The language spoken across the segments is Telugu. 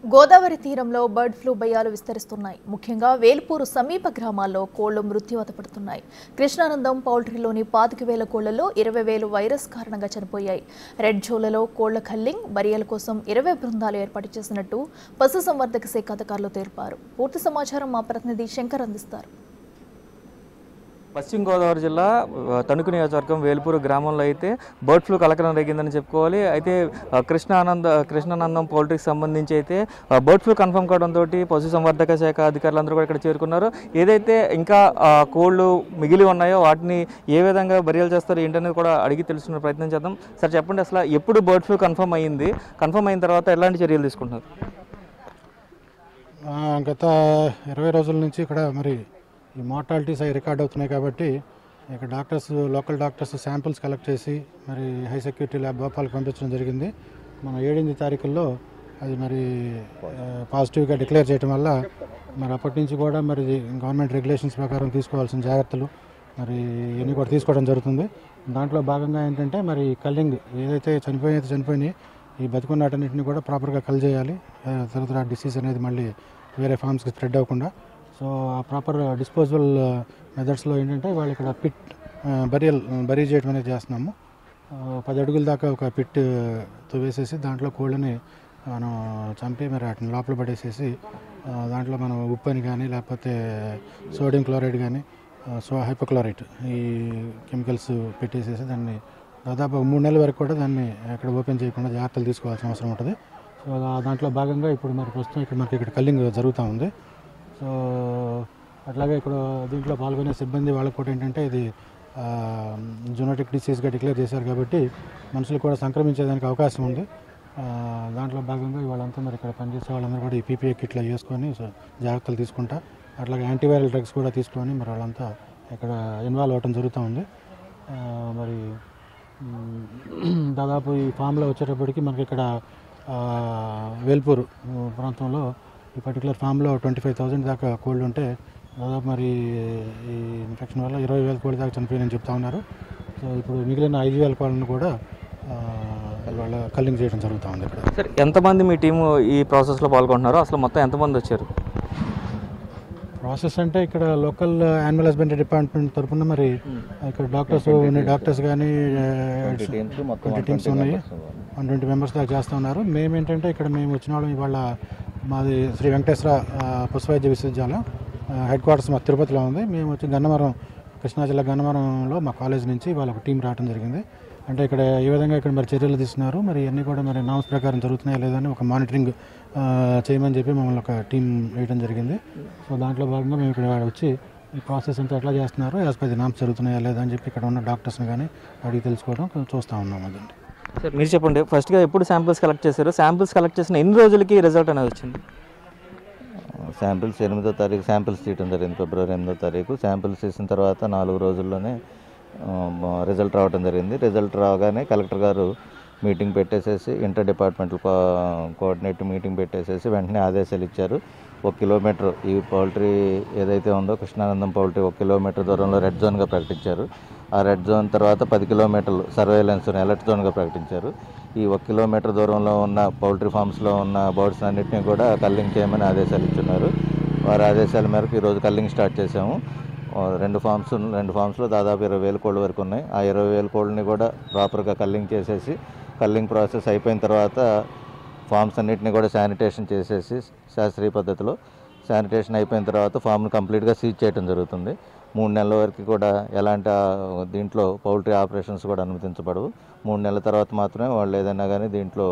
గోదావరి తీరంలో బర్డ్ ఫ్లూ భయాలు విస్తరిస్తున్నాయి. ముఖ్యంగా వేల్పూరు సమీప గ్రామాల్లో కోళ్లు మృత్యువాత పడుతున్నాయి. కృష్ణానందం పౌల్ట్రీలోని 25,000 కోళ్లలో 20,000 వైరస్ కారణంగా చనిపోయాయి. రెడ్ జోన్లలో కోళ్ల కల్లింగ్, బరియల కోసం 20 బృందాలు ఏర్పాటు చేసినట్టు పశుసంవర్ధక శాఖ అధికారులు తెలిపారు. పూర్తి సమాచారం మా ప్రతినిధి శంకర్ అందిస్తారు. పశ్చిమ గోదావరి జిల్లా తణుకు నియోజకవర్గం వేల్పూరు గ్రామంలో అయితే బర్డ్ ఫ్లూ కలకలం రేగిందని చెప్పుకోవాలి. అయితే కృష్ణానందం పౌల్ట్రీకి సంబంధించి అయితే బర్డ్ ఫ్లూ కన్ఫర్మ్ కావడంతో పశుసంవర్ధక శాఖ అధికారులందరూ కూడా ఇక్కడ చేరుకున్నారు. ఏదైతే ఇంకా కోళ్ళు మిగిలి ఉన్నాయో వాటిని ఏ విధంగా బరియలు చేస్తారో ఏంటనేది కూడా అడిగి తెలుసుకునే ప్రయత్నం చేద్దాం. సార్ చెప్పండి, అసలు ఎప్పుడు బర్డ్ ఫ్లూ కన్ఫర్మ్ అయ్యింది, కన్ఫర్మ్ అయిన తర్వాత ఎలాంటి చర్యలు తీసుకుంటున్నారు? గత 20 రోజుల నుంచి ఇక్కడ మరి ఈ మార్టాలిటీస్ అవి రికార్డ్ అవుతున్నాయి కాబట్టి ఇక్కడ లోకల్ డాక్టర్స్ శాంపిల్స్ కలెక్ట్ చేసి మరి హై సెక్యూరిటీ ల్యాబ్ భోపాల్కి పంపించడం జరిగింది. మన 7 తారీఖుల్లో అది మరి పాజిటివ్గా డిక్లేర్ చేయడం వల్ల మరి అప్పటి నుంచి కూడా మరి గవర్నమెంట్ రెగ్యులేషన్స్ ప్రకారం తీసుకోవాల్సిన జాగ్రత్తలు మరి ఇవన్నీ కూడా తీసుకోవడం జరుగుతుంది. దాంట్లో భాగంగా ఏంటంటే మరి కల్లింగ్ ఏదైతే చనిపోయినాయి ఈ బతుకున్నటన్నింటినీ కూడా ప్రాపర్గా కల్ చేయాలి. తర్వాత డిసీజ్ అనేది మళ్ళీ వేరే ఫార్మ్స్కి స్ప్రెడ్ అవ్వకుండా. సో ఆ ప్రాపర్ డిస్పోజబుల్ మెథడ్స్లో ఏంటంటే వాళ్ళు ఇక్కడ పిట్ బరీ చేయడం అనేది చేస్తున్నాము. 10 అడుగుల దాకా ఒక పిట్ వేసేసి దాంట్లో కోళ్ళని మనం చంపి మరి వాటిని లోపల పడేసేసి దాంట్లో మనం ఉప్పు అని కానీ లేకపోతే సోడియం క్లోరైడ్ కానీ హైపోక్లోరైట్ ఈ కెమికల్స్ పెట్టేసేసి దాన్ని దాదాపు 3 నెలల వరకు కూడా దాన్ని ఎక్కడ ఓపెన్ చేయకుండా జాగ్రత్తలు తీసుకోవాల్సిన అవసరం ఉంటుంది. సో దాంట్లో భాగంగా ఇప్పుడు మరి ప్రస్తుతం మనకి ఇక్కడ కల్లింగ్ జరుగుతూ ఉంది. సో అట్లాగే ఇక్కడ దీంట్లో పాల్గొనే సిబ్బంది వాళ్ళకు కూడా ఏంటంటే ఇది జూనోటిక్ డిసీజ్గా డిక్లేర్ చేశారు కాబట్టి మనుషులు కూడా సంక్రమించేదానికి అవకాశం ఉంది. దాంట్లో భాగంగా వాళ్ళంతా మరి ఇక్కడ పనిచేసే వాళ్ళందరూ కూడా ఈ పీపీఏ కిట్లు వేసుకొని జాగ్రత్తలు తీసుకుంటా అట్లాగే యాంటీవైరల్ డ్రగ్స్ కూడా తీసుకొని మరి వాళ్ళంతా ఇక్కడ ఇన్వాల్వ్ అవ్వడం జరుగుతూ ఉంది. మరి దాదాపు ఈ ఫామ్లో వచ్చేటప్పటికి మనకి ఇక్కడ వేల్పూరు ప్రాంతంలో ఈ పర్టికులర్ ఫామ్లో 25,000 దాకా కోళ్ళు ఉంటే దాదాపు మరి ఈ ఇన్ఫెక్షన్ వల్ల 20,000 కోళ్ళ దాకా చనిపోయాయని చెప్తా ఉన్నారు. సో ఇప్పుడు మిగిలిన 5,000 కోళ్ళను కూడా వాళ్ళ కల్లింగ్ చేయడం జరుగుతూ ఉంది ఇక్కడ. సార్, ఎంతమంది మీ టీము ఈ ప్రాసెస్లో పాల్గొంటున్నారు? అసలు మొత్తం ఎంతమంది వచ్చారు? ప్రాసెస్ అంటే ఇక్కడ లోకల్ యానిమల్ హస్బెండరీ డిపార్ట్మెంట్ తరఫున మరి ఇక్కడ డాక్టర్స్ కానీ 20 టీమ్స్ ఉన్నాయి. 120 మెంబర్స్ దాకా చేస్తూ ఉన్నారు. మేమేంటంటే ఇక్కడ మేము వచ్చిన వాళ్ళం ఇవాళ మాది శ్రీ వెంకటేశ్వర పశువైద్య విశ్వవిద్యాలయం హెడ్ క్వార్టర్స్ మా తిరుపతిలో ఉంది. మేము వచ్చి గన్నవరం, కృష్ణా జిల్లా గన్నవరంలో మా కాలేజ్ నుంచి వాళ్ళ ఒక టీం రావడం జరిగింది. అంటే ఇక్కడ ఏ విధంగా ఇక్కడ మరి చర్యలు తీసుకున్నారు, మరి అన్నీ కూడా మరి నామ్స్ ప్రకారం జరుగుతున్నాయా లేదని ఒక మానిటరింగ్ చేయమని చెప్పి మమ్మల్ని ఒక టీం వేయడం జరిగింది. సో దాంట్లో భాగంగా మేము ఇక్కడ వచ్చి ఈ ప్రాసెస్ అంతా ఎట్లా చేస్తున్నారు, యాజ్ పర్ ది నామ్స్ జరుగుతున్నాయా లేదా అని చెప్పి ఇక్కడ ఉన్న డాక్టర్స్ని కానీ అడిగి తెలుసుకోవడం చూస్తూ ఉన్నాం. అదండి. సార్, మీరు చెప్పండి, ఫస్ట్గా ఎప్పుడు శాంపిల్స్ కలెక్ట్ చేశారు? శాంపిల్స్ కలెక్ట్ చేసిన ఎన్ని రోజులకి రిజల్ట్ అనేది వచ్చింది? శాంపిల్స్ 8వ తారీఖు శాంపిల్స్ తీయడం జరిగింది. ఫిబ్రవరి 8వ తారీఖు శాంపిల్స్ తీసిన తర్వాత 4 రోజుల్లోనే రిజల్ట్ రావడం జరిగింది. రిజల్ట్ రాగానే కలెక్టర్ గారు మీటింగ్ పెట్టేసేసి ఇంటర్ డిపార్ట్మెంటల్ కోఆర్డినేట్ మీటింగ్ పెట్టేసేసి వెంటనే ఆదేశాలు ఇచ్చారు. 1 కిలోమీటర్ ఈ పౌల్ట్రీ ఏదైతే ఉందో కృష్ణానందం పౌల్ట్రీ 1 కిలోమీటర్ దూరంలో రెడ్ జోన్గా ప్రకటించారు. ఆ రెడ్ జోన్ తర్వాత 10 కిలోమీటర్లు సర్వేలెన్స్ అలర్ట్ జోన్గా ప్రకటించారు. ఈ 1 కిలోమీటర్ దూరంలో ఉన్న పౌల్ట్రీ ఫామ్స్లో ఉన్న బర్డ్స్ అన్నింటినీ కూడా కల్లింగ్ చేయమని ఆదేశాలు ఇచ్చున్నారు. వారి ఆదేశాల మేరకు ఈరోజు కల్లింగ్ స్టార్ట్ చేసాము. 2 ఫామ్స్లో దాదాపు 20,000 కోళ్ళ వరకు ఉన్నాయి. ఆ 20,000 కోళ్ళని కూడా ప్రాపర్గా కల్లింగ్ చేసేసి కల్లింగ్ ప్రాసెస్ అయిపోయిన తర్వాత ఫామ్స్ అన్నింటినీ కూడా శానిటేషన్ చేసేసి శాస్త్రీయ పద్ధతిలో శానిటేషన్ అయిపోయిన తర్వాత ఫామ్ను కంప్లీట్గా సీజ్ చేయడం జరుగుతుంది. 3 నెలల వరకు కూడా ఎలాంటి దీంట్లో పౌల్ట్రీ ఆపరేషన్స్ కూడా అనుమతించబడవు. 3 నెలల తర్వాత మాత్రమే వాళ్ళు ఏదైనా కానీ దీంట్లో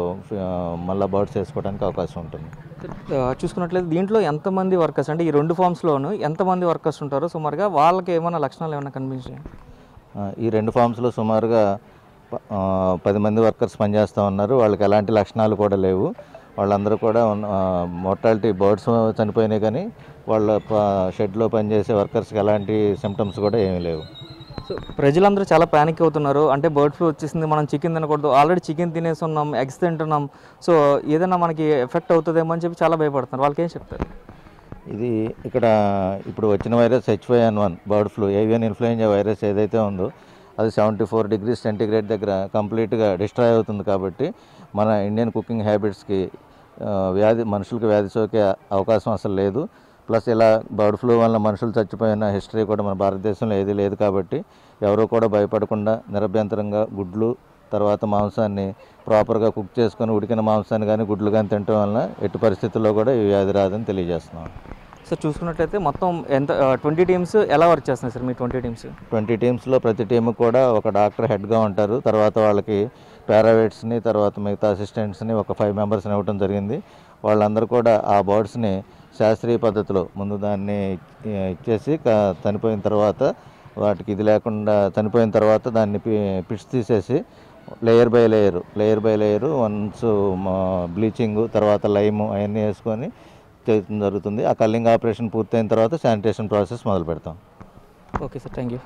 మళ్ళీ బర్డ్స్ వేసుకోవడానికి అవకాశం ఉంటుంది. చూసుకున్నట్లయితే దీంట్లో ఎంతమంది వర్కర్స్, అంటే ఈ 2 ఫామ్స్లోనూ ఎంతమంది వర్కర్స్ ఉంటారో సుమారుగా, వాళ్ళకి ఏమైనా లక్షణాలు ఏమైనా కనిపించాయి? ఈ 2 ఫామ్స్లో సుమారుగా 10 మంది వర్కర్స్ పనిచేస్తూ ఉన్నారు. వాళ్ళకి ఎలాంటి లక్షణాలు కూడా లేవు. వాళ్ళందరూ కూడా మోర్టాలిటీ బర్డ్స్ చనిపోయినాయి కానీ వాళ్ళ షెడ్లో పనిచేసే వర్కర్స్కి ఎలాంటి సిమ్టమ్స్ కూడా ఏమీ లేవు. సో ప్రజలందరూ చాలా ప్యానిక్ అవుతున్నారు. అంటే బర్డ్ ఫ్లూ వచ్చేసింది, మనం చికెన్ తినకూడదు, ఆల్రెడీ చికెన్ తినేసి ఉన్నాం, ఎగ్స్ తింటున్నాం, సో ఏదైనా మనకి ఎఫెక్ట్ అవుతుందేమో అని చెప్పి చాలా భయపడుతున్నారు. వాళ్ళకి ఏం చెప్తారు? ఇది ఇక్కడ ఇప్పుడు వచ్చిన virus H5N1 bird flu avian influenza virus ఏదైతే ఉందో అది 74 degrees సెంటీగ్రేడ్ దగ్గర కంప్లీట్గా డిస్ట్రాయ్ అవుతుంది. కాబట్టి మన ఇండియన్ కుకింగ్ హ్యాబిట్స్కి మనుషులకు వ్యాధి సోకే అవకాశం అసలు లేదు. ప్లస్ ఇలా బర్డ్ ఫ్లూ వల్ల మనుషులు చచ్చిపోయిన హిస్టరీ కూడా మన భారతదేశంలో ఏది లేదు కాబట్టి ఎవరు కూడా భయపడకుండా నిరభ్యంతరంగా గుడ్లు తర్వాత మాంసాన్ని ప్రాపర్గా కుక్ చేసుకొని ఉడికిన మాంసాన్ని కానీ గుడ్లు కానీ తినడం వలన ఎట్టి పరిస్థితుల్లో కూడా ఈ వ్యాధి రాదని తెలియజేస్తున్నాం. సార్ చూసుకున్నట్లయితే మొత్తం ఎంత 20 టీమ్స్ ఎలా వర్క్ చేస్తున్నాయి సార్ మీ 20 టీమ్స్లో ప్రతి టీము కూడా ఒక డాక్టర్ హెడ్గా ఉంటారు. తర్వాత వాళ్ళకి పారావెట్స్ని తర్వాత మిగతా అసిస్టెంట్స్ని ఒక 5 మెంబర్స్ని ఇవ్వడం జరిగింది. వాళ్ళందరూ కూడా ఆ బర్డ్స్ని శాస్త్రీయ పద్ధతిలో ముందు దాన్ని ఇచ్చేసి చనిపోయిన తర్వాత వాటికి ఇది లేకుండా చనిపోయిన తర్వాత దాన్ని పిట్స్ తీసేసి layer by layer once bleaching తర్వాత లైము అవన్నీ వేసుకొని చేయడం జరుగుతుంది. ఆ కల్లింగ్ ఆపరేషన్ పూర్తయిన తర్వాత శానిటేషన్ ప్రాసెస్ మొదలు పెడతాం. Okay sir, thank you.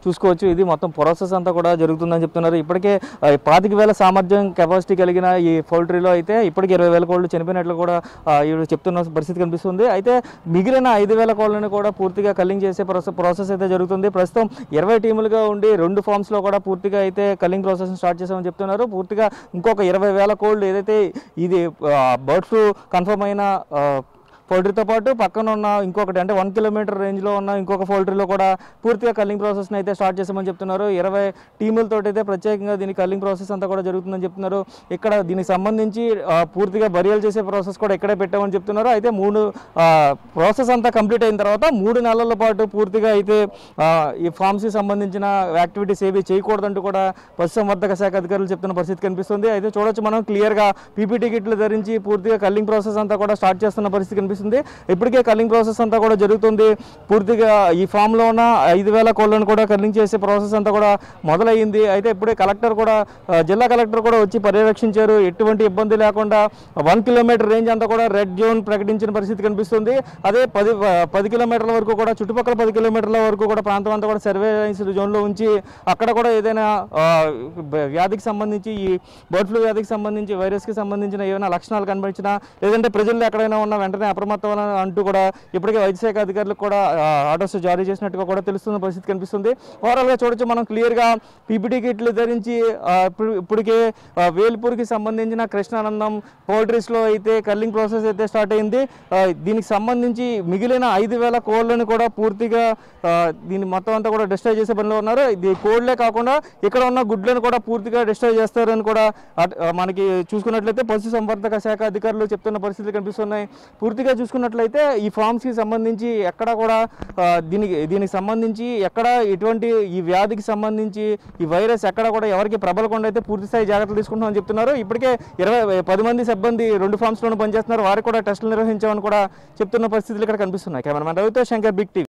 చూసుకోవచ్చు, ఇది మొత్తం ప్రాసెస్ అంతా కూడా జరుగుతుందని చెప్తున్నారు. ఇప్పటికే 25,000 సామర్థ్యం కెపాసిటీ కలిగిన ఈ పౌల్ట్రీలో అయితే ఇప్పటికే 20,000 కోళ్ళు చనిపోయినట్లు కూడా ఇవి చెప్తున్న పరిస్థితి కనిపిస్తుంది. అయితే మిగిలిన 5,000 కోళ్ళని కూడా పూర్తిగా కల్లింగ్ చేసే ప్రాసెస్ అయితే జరుగుతుంది. ప్రస్తుతం 20 టీములుగా ఉండి 2 ఫామ్స్లో కూడా పూర్తిగా అయితే కల్లింగ్ ప్రాసెస్ స్టార్ట్ చేసామని చెప్తున్నారు. పూర్తిగా ఇంకొక 20,000 కోళ్ళు ఏదైతే ఇది బర్డ్ ఫ్లూ కన్ఫర్మ్ అయిన పౌల్ట్రీతో పాటు పక్కన ఉన్న ఇంకొకటి అంటే 1 కిలోమీటర్ రేంజ్లో ఉన్న ఇంకొక పౌల్ట్రీలో కూడా పూర్తిగా కల్లింగ్ ప్రాసెస్ని అయితే స్టార్ట్ చేసామని చెప్తున్నారు. 20 టీములతో అయితే ప్రత్యేకంగా దీని కల్లింగ్ ప్రాసెస్ అంతా కూడా జరుగుతుందని చెప్తున్నారు. ఇక్కడ దీనికి సంబంధించి పూర్తిగా బరియల్ చేసే ప్రాసెస్ కూడా ఇక్కడే పెట్టామని చెప్తున్నారు. అయితే 3 ప్రాసెస్ అంతా కంప్లీట్ అయిన తర్వాత 3 నెలల పాటు పూర్తిగా అయితే ఈ ఫార్మ్స్కి సంబంధించిన యాక్టివిటీస్ ఏవి చేయకూడదంటూ కూడా పశుసంవర్ధక శాఖ అధికారులు చెప్తున్న పరిస్థితి కనిపిస్తుంది. అయితే చూడొచ్చు మనం క్లియర్గా పీపీటీ కిట్లు ధరించి పూర్తిగా కల్లింగ్ ప్రాసెస్ అంతా కూడా స్టార్ట్ చేస్తున్న పరిస్థితి కనిపిస్తుంది. ఇప్పటికే కల్లింగ్ ప్రాసెస్ అంతా కూడా జరుగుతుంది. పూర్తిగా ఈ ఫామ్ లో ఉన్న 5,000 కోళ్లను కూడా కల్లింగ్ చేసే ప్రాసెస్ అంతా కూడా మొదలైంది. అయితే ఇప్పుడే కలెక్టర్ కూడా జిల్లా కలెక్టర్ కూడా వచ్చి పర్యవేక్షించారు. ఎటువంటి ఇబ్బంది లేకుండా 1 కిలోమీటర్ రేంజ్ అంతా కూడా రెడ్ జోన్ ప్రకటించిన పరిస్థితి కనిపిస్తుంది. అదే 10 కిలోమీటర్ల వరకు కూడా చుట్టుపక్కల 10 కిలోమీటర్ల వరకు కూడా ప్రాంతం అంతా కూడా సర్వేలెన్స్ జోన్లో ఉంచి అక్కడ కూడా ఏదైనా వ్యాధికి సంబంధించి ఈ బర్డ్ ఫ్లూ వ్యాధికి సంబంధించి వైరస్కి సంబంధించిన ఏమైనా లక్షణాలు కనిపించినా లేదంటే ప్రజల్లో ఎక్కడైనా ఉన్న వెంటనే అప్రమత్తం అంటూ కూడా ఇప్పటికే వైద్య శాఖ అధికారులకు కూడా ఆర్డర్స్ జారీ చేసినట్టుగా కూడా తెలుస్తున్న పరిస్థితి కనిపిస్తుంది. ఓవరాల్గా చూడొచ్చు మనం క్లియర్గా పీపీటీ కిట్లు ధరించి ఇప్పటికే వేల్పూర్కి సంబంధించిన కృష్ణానందం పౌల్ట్రీస్లో అయితే కల్లింగ్ ప్రాసెస్ అయితే స్టార్ట్ అయింది. దీనికి సంబంధించి మిగిలిన 5,000 కోళ్ళను కూడా పూర్తిగా దీన్ని మొత్తం అంతా కూడా డిస్ట్రాయ్ చేసే పనిలో ఉన్నారు. ఇది కోళ్లే కాకుండా ఇక్కడ ఉన్న గుడ్లను కూడా పూర్తిగా డిస్ట్రాయ్ చేస్తారని కూడా మనకి చూసుకున్నట్లయితే పశుసంవర్ధక శాఖ అధికారులు చెప్తున్న పరిస్థితులు కనిపిస్తున్నాయి. పూర్తిగా చూసుకున్నట్లయితే ఈ ఫార్మ్స్కి సంబంధించి ఎక్కడ కూడా దీనికి సంబంధించి ఎక్కడ ఎటువంటి ఈ వ్యాధికి సంబంధించి ఈ వైరస్ ఎక్కడ కూడా ఎవరికి ప్రబలకుండా అయితే పూర్తి స్థాయి జాగ్రత్తలు తీసుకుంటామని చెప్తున్నారు. ఇప్పటికే 10 మంది సిబ్బంది 2 ఫార్మ్స్లోనూ పనిచేస్తున్నారు. వారికి కూడా టెస్టులు నిర్వహించామని కూడా చెప్తున్న పరిస్థితులు ఇక్కడ కనిపిస్తున్నాయి. కెమెరామెన్ రవితో శంకర్, బిగ్ టీవీ.